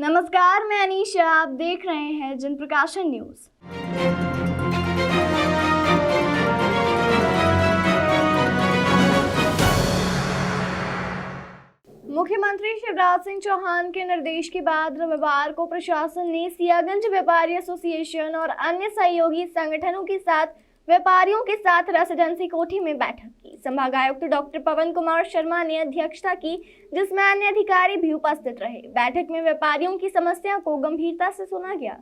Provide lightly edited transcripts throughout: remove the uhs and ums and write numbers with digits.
नमस्कार, मैं अनीशा। आप देख रहे हैं जन प्रकाशन न्यूज। मुख्यमंत्री शिवराज सिंह चौहान के निर्देश के बाद रविवार को प्रशासन ने सियागंज व्यापारी एसोसिएशन और अन्य सहयोगी संगठनों के साथ व्यापारियों के साथ रेसिडेंसी कोठी में बैठक की। संभागायुक्त डॉक्टर पवन कुमार शर्मा ने अध्यक्षता की, जिसमें अन्य अधिकारी भी उपस्थित रहे। बैठक में व्यापारियों की समस्या को गंभीरता से सुना गया।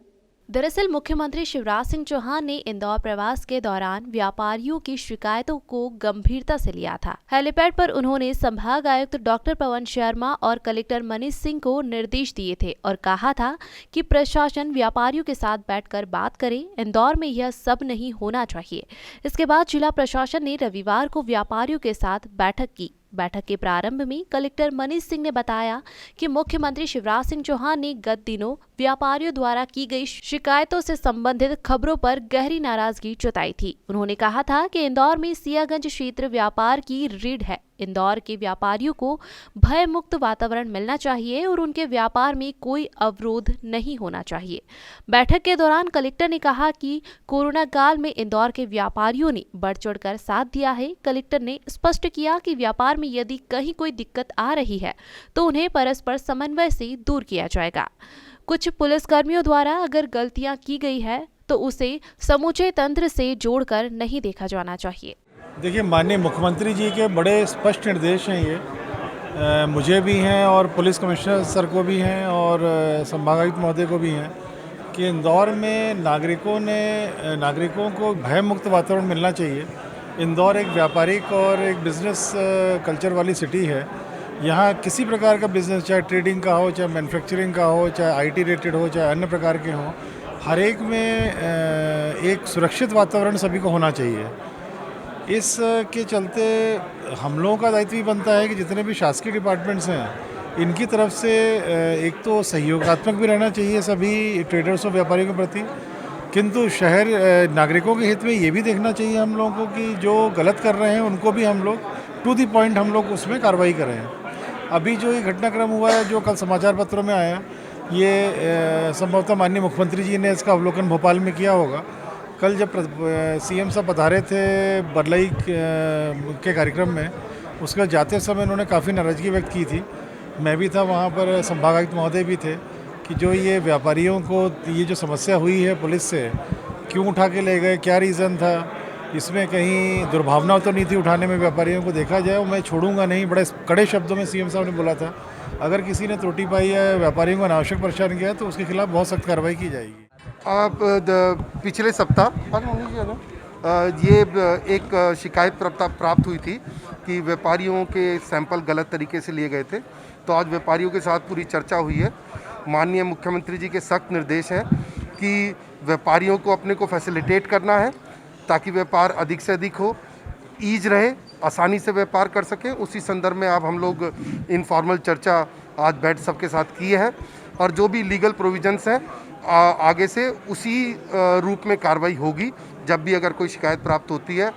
दरअसल मुख्यमंत्री शिवराज सिंह चौहान ने इंदौर प्रवास के दौरान व्यापारियों की शिकायतों को गंभीरता से लिया था। हेलीपैड पर उन्होंने संभाग आयुक्त डॉक्टर पवन शर्मा और कलेक्टर मनीष सिंह को निर्देश दिए थे और कहा था कि प्रशासन व्यापारियों के साथ बैठकर बात करे। इंदौर में यह सब नहीं होना चाहिए। इसके बाद जिला प्रशासन ने रविवार को व्यापारियों के साथ बैठक की। बैठक के प्रारंभ में कलेक्टर मनीष सिंह ने बताया कि मुख्यमंत्री शिवराज सिंह चौहान ने गत दिनों व्यापारियों द्वारा की गई शिकायतों से संबंधित खबरों पर गहरी नाराजगी जताई थी। उन्होंने कहा था कि इंदौर में सियागंज क्षेत्र व्यापार की रीढ़ है। इंदौर के व्यापारियों को भय मुक्त वातावरण मिलना चाहिए और उनके व्यापार में कोई अवरोध नहीं होना चाहिए। बैठक के दौरान कलेक्टर ने कहा कि कोरोना काल में इंदौर के व्यापारियों ने बढ़ चढ़कर साथ दिया है। कलेक्टर ने स्पष्ट किया कि व्यापार में यदि कहीं कोई दिक्कत आ रही है तो उन्हें परस्पर समन्वय से दूर किया जाएगा। कुछ पुलिसकर्मियों द्वारा अगर गलतियां की गई है तो उसे समूचे तंत्र से जोड़कर नहीं देखा जाना चाहिए। देखिए, माननीय मुख्यमंत्री जी के बड़े स्पष्ट निर्देश हैं ये, मुझे भी हैं और पुलिस कमिश्नर सर को भी हैं और संभागायुक्त महोदय को भी हैं कि इंदौर में नागरिकों को भय मुक्त वातावरण मिलना चाहिए। इंदौर एक व्यापारिक और एक बिज़नेस कल्चर वाली सिटी है। यहाँ किसी प्रकार का बिज़नेस, चाहे ट्रेडिंग का हो, चाहे मैन्युफैक्चरिंग का हो, चाहे आईटी रिलेटेड हो, चाहे अन्य प्रकार के हों, हर एक में एक सुरक्षित वातावरण सभी को होना चाहिए। इस के चलते हम लोगों का दायित्व भी बनता है कि जितने भी शासकीय डिपार्टमेंट्स हैं, इनकी तरफ से एक तो सहयोगात्मक भी रहना चाहिए सभी ट्रेडर्स और व्यापारियों के प्रति, किंतु शहर नागरिकों के हित में ये भी देखना चाहिए हम लोगों को कि जो गलत कर रहे हैं उनको भी हम लोग टू द पॉइंट हम लोग उसमें कार्रवाई करें। अभी जो ये घटनाक्रम हुआ है, जो कल समाचार पत्रों में आया, ये संभवतः माननीय मुख्यमंत्री जी ने इसका अवलोकन भोपाल में किया होगा। कल जब सीएम साहब पधारे थे बरलई के कार्यक्रम में, उसके जाते समय उन्होंने काफ़ी नाराज़गी व्यक्त की थी। मैं भी था वहाँ पर, संभागायुक्त महोदय भी थे, कि जो ये व्यापारियों को ये जो समस्या हुई है पुलिस से, क्यों उठा के ले गए, क्या रीज़न था, इसमें कहीं दुर्भावना तो नहीं थी उठाने में व्यापारियों को, देखा जाए मैं छोड़ूंगा नहीं, बड़े कड़े शब्दों में सीएम साहब ने बोला था। अगर किसी ने त्रुटि पाई है, व्यापारियों को अनावश्यक परेशान किया, तो उसके खिलाफ बहुत सख्त कार्रवाई की जाएगी। आप पिछले सप्ताह ये एक शिकायत प्राप्त हुई थी कि व्यापारियों के सैंपल गलत तरीके से लिए गए थे। तो आज व्यापारियों के साथ पूरी चर्चा हुई है। माननीय मुख्यमंत्री जी के सख्त निर्देश हैं कि व्यापारियों को अपने को फैसिलिटेट करना है ताकि व्यापार अधिक से अधिक हो, ईज रहे, आसानी से व्यापार कर सकें। उसी संदर्भ में आप हम लोग इनफॉर्मल चर्चा आज बैठ सबके साथ की है और जो भी लीगल प्रोविजंस हैं आगे से उसी रूप में कार्रवाई होगी जब भी अगर कोई शिकायत प्राप्त होती है,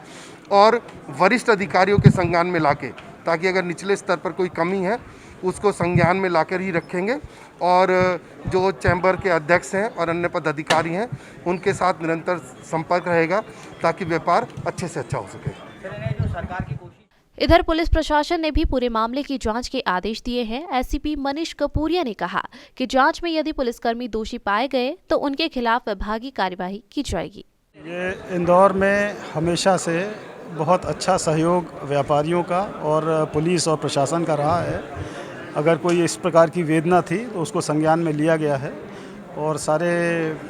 और वरिष्ठ अधिकारियों के संज्ञान में लाके, ताकि अगर निचले स्तर पर कोई कमी है उसको संज्ञान में लाकर ही रखेंगे। और जो चैम्बर के अध्यक्ष हैं और अन्य पदाधिकारी हैं उनके साथ निरंतर संपर्क रहेगा ताकि व्यापार अच्छे से अच्छा हो सके। इधर पुलिस प्रशासन ने भी पूरे मामले की जांच के आदेश दिए हैं। एसपी मनीष कपूरिया ने कहा कि जांच में यदि पुलिसकर्मी दोषी पाए गए तो उनके खिलाफ विभागीय कार्यवाही की जाएगी। ये इंदौर में हमेशा से बहुत अच्छा सहयोग व्यापारियों का और पुलिस और प्रशासन का रहा है। अगर कोई इस प्रकार की वेदना थी तो उसको संज्ञान में लिया गया है और सारे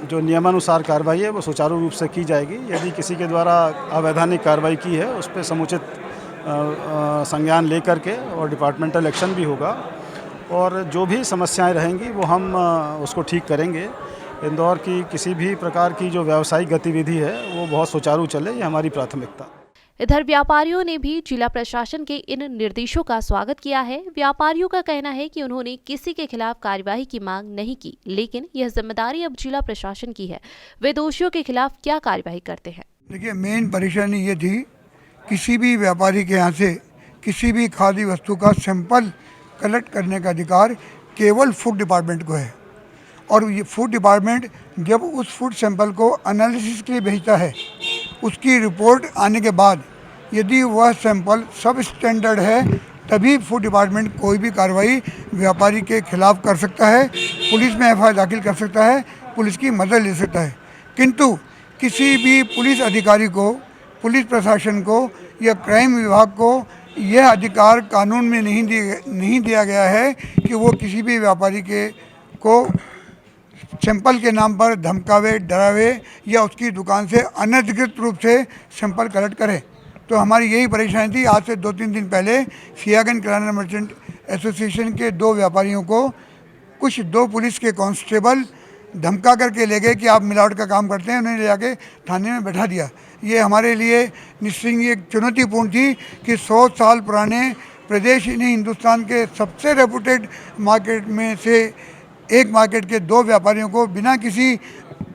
जो नियमानुसार कार्रवाई है वो सुचारू रूप से की जाएगी। यदि किसी के द्वारा अवैधानिक कार्रवाई की है उस पर समुचित संज्ञान लेकर के और डिपार्टमेंटल एक्शन भी होगा और जो भी समस्याएं रहेंगी वो हम उसको ठीक करेंगे। इंदौर की किसी भी प्रकार की जो व्यावसायिक गतिविधि है वो बहुत सुचारू चले, ये हमारी प्राथमिकता। इधर व्यापारियों ने भी जिला प्रशासन के इन निर्देशों का स्वागत किया है। व्यापारियों का कहना है कि उन्होंने किसी के खिलाफ कार्यवाही की मांग नहीं की, लेकिन यह जिम्मेदारी अब जिला प्रशासन की है। वे दोषियों के खिलाफ क्या कार्यवाही करते हैं। देखिए, मेन परेशानी ये थी, किसी भी व्यापारी के यहाँ से किसी भी खाद्य वस्तु का सैंपल कलेक्ट करने का अधिकार केवल फूड डिपार्टमेंट को है। और ये फूड डिपार्टमेंट जब उस फूड सैंपल को एनालिसिस के लिए भेजता है, उसकी रिपोर्ट आने के बाद यदि वह सैंपल सब स्टैंडर्ड है, तभी फूड डिपार्टमेंट कोई भी कार्रवाई व्यापारी के खिलाफ कर सकता है, पुलिस में एफआईआर दाखिल कर सकता है, पुलिस की मदद ले सकता है। किंतु किसी भी पुलिस अधिकारी को, पुलिस प्रशासन को या क्राइम विभाग को यह अधिकार कानून में नहीं दिया गया है कि वो किसी भी व्यापारी को सैंपल के नाम पर धमकावे, डरावे या उसकी दुकान से अनधिकृत रूप से सैंपल कलेक्ट करे। तो हमारी यही परेशानी थी। आज से 2-3 दिन पहले सियागंज किराना मर्चेंट एसोसिएशन के 2 व्यापारियों को कुछ 2 पुलिस के कांस्टेबल धमका करके ले गए कि आप मिलावट का काम करते हैं, उन्हें ले जाके थाने में बैठा दिया। ये हमारे लिए निश्चित ही एक चुनौतीपूर्ण थी कि 100 साल पुराने प्रदेश ही नहीं, हिंदुस्तान के सबसे रेपुटेड मार्केट में से एक मार्केट के 2 व्यापारियों को बिना किसी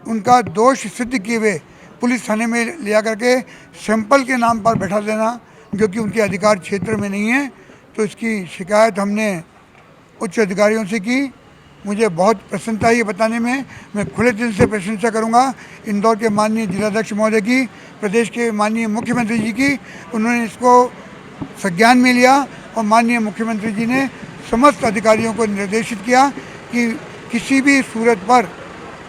उनका दोष सिद्ध किए हुए पुलिस थाने में ले जा करके सैंपल के नाम पर बैठा देना, जो कि उनके अधिकार क्षेत्र में नहीं है। तो इसकी शिकायत हमने उच्च अधिकारियों से की। मुझे बहुत प्रसन्नता है ये बताने में। मैं खुले दिल से प्रशंसा करूंगा इंदौर के माननीय जिलाध्यक्ष महोदय की, प्रदेश के माननीय मुख्यमंत्री जी की। उन्होंने इसको संज्ञान में लिया और माननीय मुख्यमंत्री जी ने समस्त अधिकारियों को निर्देशित किया कि किसी भी सूरत पर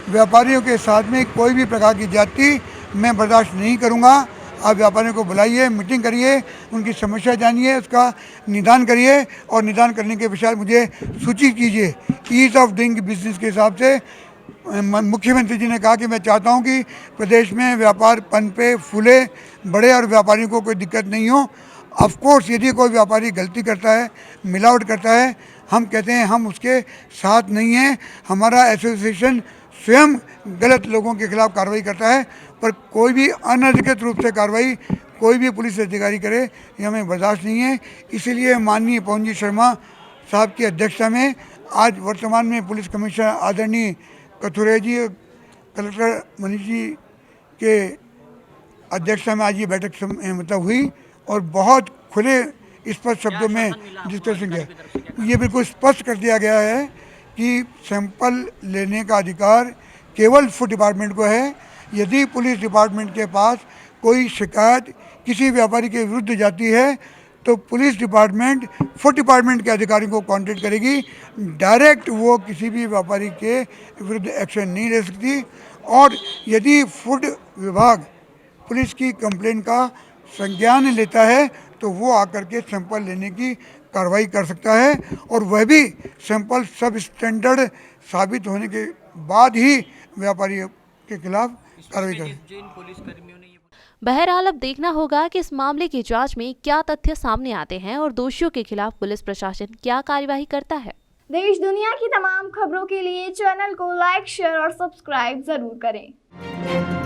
व्यापारियों के साथ में कोई भी प्रकार की जाति मैं बर्दाश्त नहीं करूंगा। आप व्यापारियों को बुलाइए, मीटिंग करिए, उनकी समस्या जानिए, उसका निदान करिए और निदान करने के पश्चात मुझे सूचित कीजिए। ईज ऑफ डूइंग बिजनेस के हिसाब से मुख्यमंत्री जी ने कहा कि मैं चाहता हूं कि प्रदेश में व्यापार पनपे, फूले, बढ़े और व्यापारियों को कोई दिक्कत नहीं हो। ऑफ कोर्स यदि कोई व्यापारी गलती करता है, मिलावट करता है, हम कहते हैं हम उसके साथ नहीं हैं। हमारा एसोसिएशन स्वयं गलत लोगों के खिलाफ कार्रवाई करता है, पर कोई भी अनधिकृत रूप से कार्रवाई कोई भी पुलिस अधिकारी करे ये हमें बर्दाश्त नहीं है। इसीलिए माननीय पवन जी शर्मा साहब की अध्यक्षता में आज वर्तमान में पुलिस कमिश्नर आदरणीय कथुरे जी, कलेक्टर मनीष जी के अध्यक्षता में आज ये बैठक मतलब हुई और बहुत खुले स्पष्ट शब्दों में डिस्कशन किया। ये बिल्कुल स्पष्ट कर दिया गया है कि सैंपल लेने का अधिकार केवल फूड डिपार्टमेंट को है। यदि पुलिस डिपार्टमेंट के पास कोई शिकायत किसी व्यापारी के विरुद्ध जाती है तो पुलिस डिपार्टमेंट फूड डिपार्टमेंट के अधिकारियों को कांटेक्ट करेगी। डायरेक्ट वो किसी भी व्यापारी के विरुद्ध एक्शन नहीं ले सकती। और यदि फूड विभाग पुलिस की कंप्लेंट का संज्ञान लेता है तो वो आकर के सैंपल लेने की कार्रवाई कर सकता है और वह भी सैंपल सब स्टैंडर्ड साबित होने के बाद ही व्यापारियों के खिलाफ कार्रवाई करें। बहरहाल अब देखना होगा कि इस मामले की जांच में क्या तथ्य सामने आते हैं और दोषियों के खिलाफ पुलिस प्रशासन क्या कार्यवाही करता है। देश दुनिया की तमाम खबरों के लिए चैनल को लाइक, शेयर और सब्सक्राइब जरूर करें।